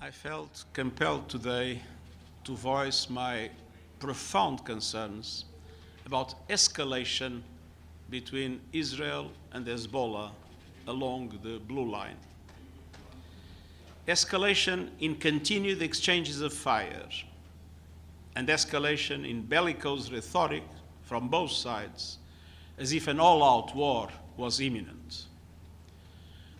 I felt compelled today to voice my profound concerns about escalation between Israel and Hezbollah along the blue line. Escalation in continued exchanges of fire and escalation in bellicose rhetoric from both sides, as if an all-out war was imminent.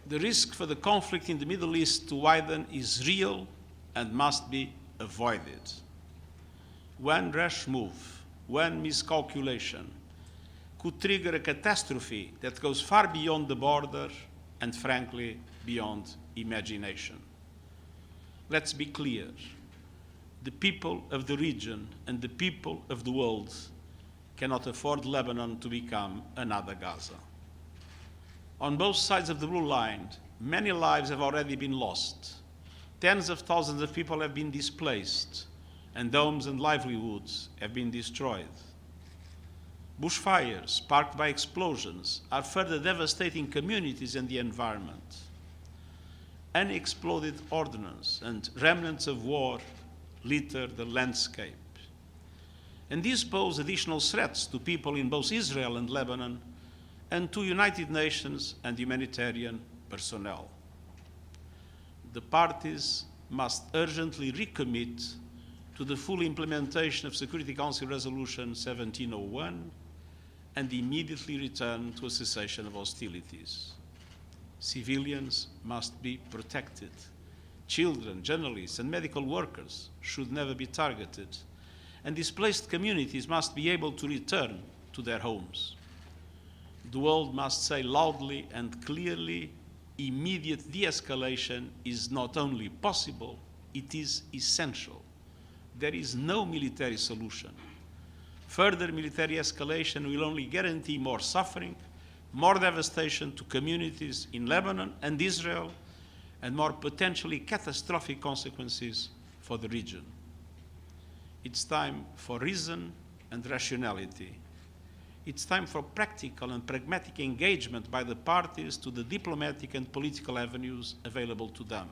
The risk for the conflict in the Middle East to widen is real and must be avoided. One rash move, one miscalculation, could trigger a catastrophe that goes far beyond the border and, frankly, beyond imagination. Let's be clear. The people of the region and the people of the world cannot afford Lebanon to become another Gaza. On both sides of the blue line, many lives have already been lost. Tens of thousands of people have been displaced, and homes and livelihoods have been destroyed. Bushfires, sparked by explosions, are further devastating communities and the environment. Unexploded ordnance and remnants of war litter the landscape. And these pose additional threats to people in both Israel and Lebanon, and to United Nations and humanitarian personnel. The parties must urgently recommit to the full implementation of Security Council Resolution 1701 and immediately return to a cessation of hostilities. Civilians must be protected. Children, journalists, and medical workers should never be targeted, and displaced communities must be able to return to their homes. The world must say loudly and clearly, immediate de-escalation is not only possible, it is essential. There is no military solution. Further military escalation will only guarantee more suffering, more devastation to communities in Lebanon and Israel, and more potentially catastrophic consequences for the region. It's time for reason and rationality. It's time for practical and pragmatic engagement by the parties to the diplomatic and political avenues available to them.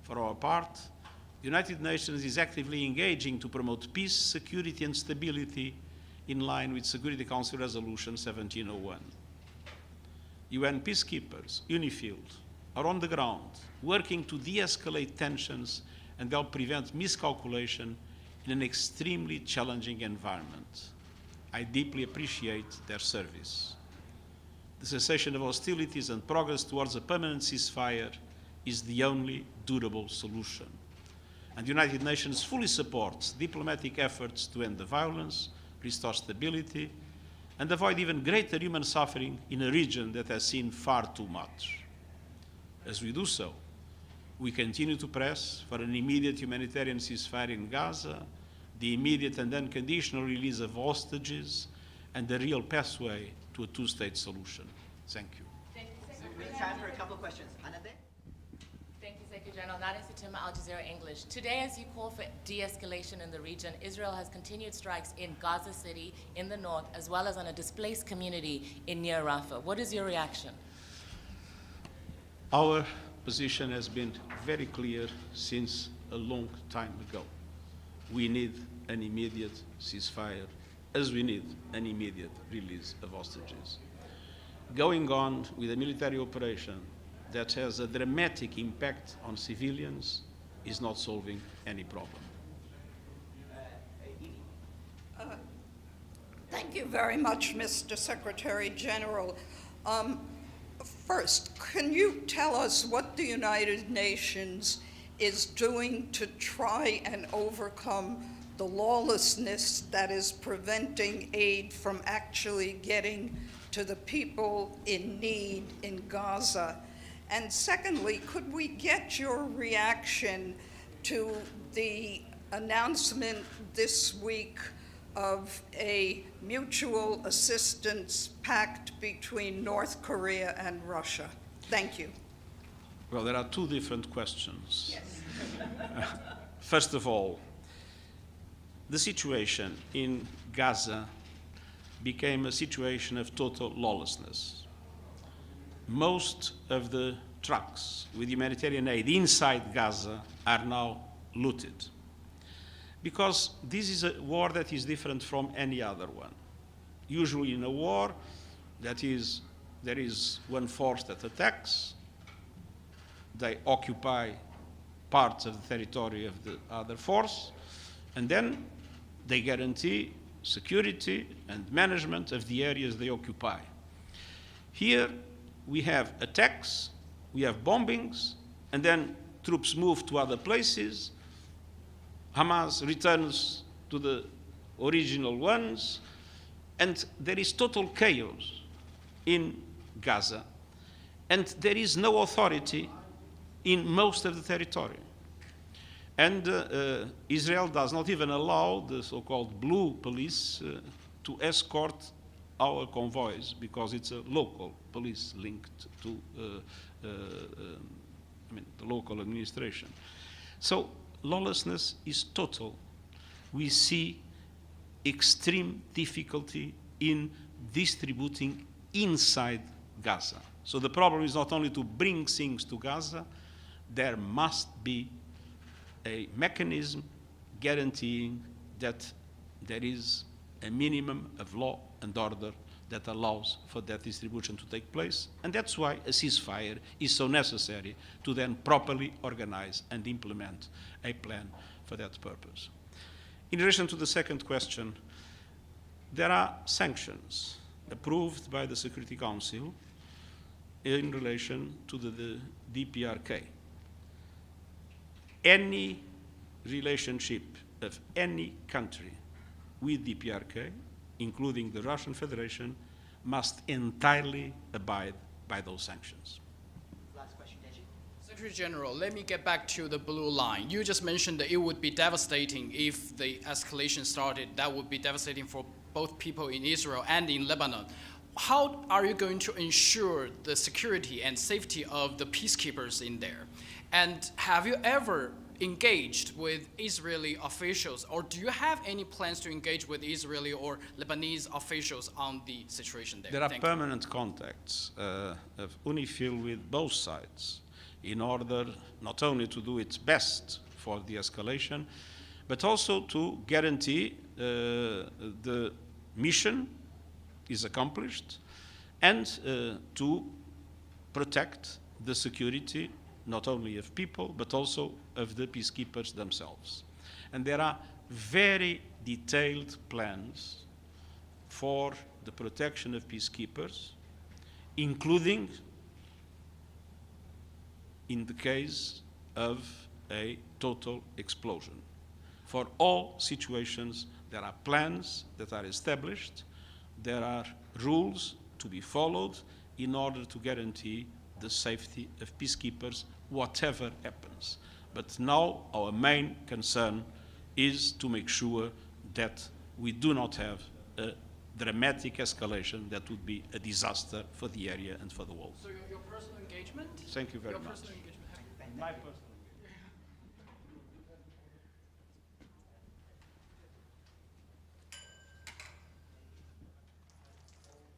For our part, the United Nations is actively engaging to promote peace, security, and stability in line with Security Council Resolution 1701. UN peacekeepers, UNIFIL, are on the ground, working to de-escalate tensions and help prevent miscalculation in an extremely challenging environment. I deeply appreciate their service. The cessation of hostilities and progress towards a permanent ceasefire is the only durable solution. And the United Nations fully supports diplomatic efforts to end the violence, restore stability, and avoid even greater human suffering in a region that has seen far too much. As we do so, we continue to press for an immediate humanitarian ceasefire in Gaza, the immediate and unconditional release of hostages, and the real pathway to a two-state solution. Thank you. Thank you, We have time for a couple of questions. Anande? Thank you, Secretary General. Nadia Sitima, Al Jazeera English. Today, as you call for de-escalation in the region, Israel has continued strikes in Gaza City, in the north, as well as on a displaced community in near Rafah. What is your reaction? Our position has been very clear since a long time ago. We need an immediate ceasefire, as we need an immediate release of hostages. Going on with a military operation that has a dramatic impact on civilians is not solving any problem. Thank you very much, Mr. Secretary General. First, can you tell us what the United Nations is doing to try and overcome the lawlessness that is preventing aid from actually getting to the people in need in Gaza? And secondly, could we get your reaction to the announcement this week of a mutual assistance pact between North Korea and Russia? Thank you. Well, there are two different questions. Yes. First of all, the situation in Gaza became a situation of total lawlessness. Most of the trucks with humanitarian aid inside Gaza are now looted. Because this is a war that is different from any other one. Usually in a war, there is one force that attacks, they occupy parts of the territory of the other force, and then they guarantee security and management of the areas they occupy. Here we have attacks, we have bombings, and then troops move to other places, Hamas returns to the original ones, and there is total chaos in Gaza, and there is no authority in most of the territory. And Israel does not even allow the so-called blue police to escort our convoys because it's a local police linked to the local administration. So lawlessness is total. We see extreme difficulty in distributing inside Gaza. So the problem is not only to bring things to Gaza, there must be a mechanism guaranteeing that there is a minimum of law and order that allows for that distribution to take place. And that's why a ceasefire is so necessary to then properly organize and implement a plan for that purpose. In relation to the second question, there are sanctions approved by the Security Council in relation to the DPRK. Any relationship of any country with DPRK, including the Russian Federation, must entirely abide by those sanctions. Last question, Deji. Secretary General, let me get back to the blue line. You just mentioned that it would be devastating if the escalation started. That would be devastating for both people in Israel and in Lebanon. How are you going to ensure the security and safety of the peacekeepers in there? And have you ever engaged with Israeli officials, or do you have any plans to engage with Israeli or Lebanese officials on the situation there? There are permanent contacts of UNIFIL with both sides in order not only to do its best for the escalation, but also to guarantee the mission is accomplished and to protect the security not only of people, but also of the peacekeepers themselves. And there are very detailed plans for the protection of peacekeepers, including in the case of a total explosion. For all situations, there are plans that are established, there are rules to be followed in order to guarantee the safety of peacekeepers, whatever happens. But now our main concern is to make sure that we do not have a dramatic escalation that would be a disaster for the area and for the world. So your personal engagement? Thank you very much. Personal engagement. My personal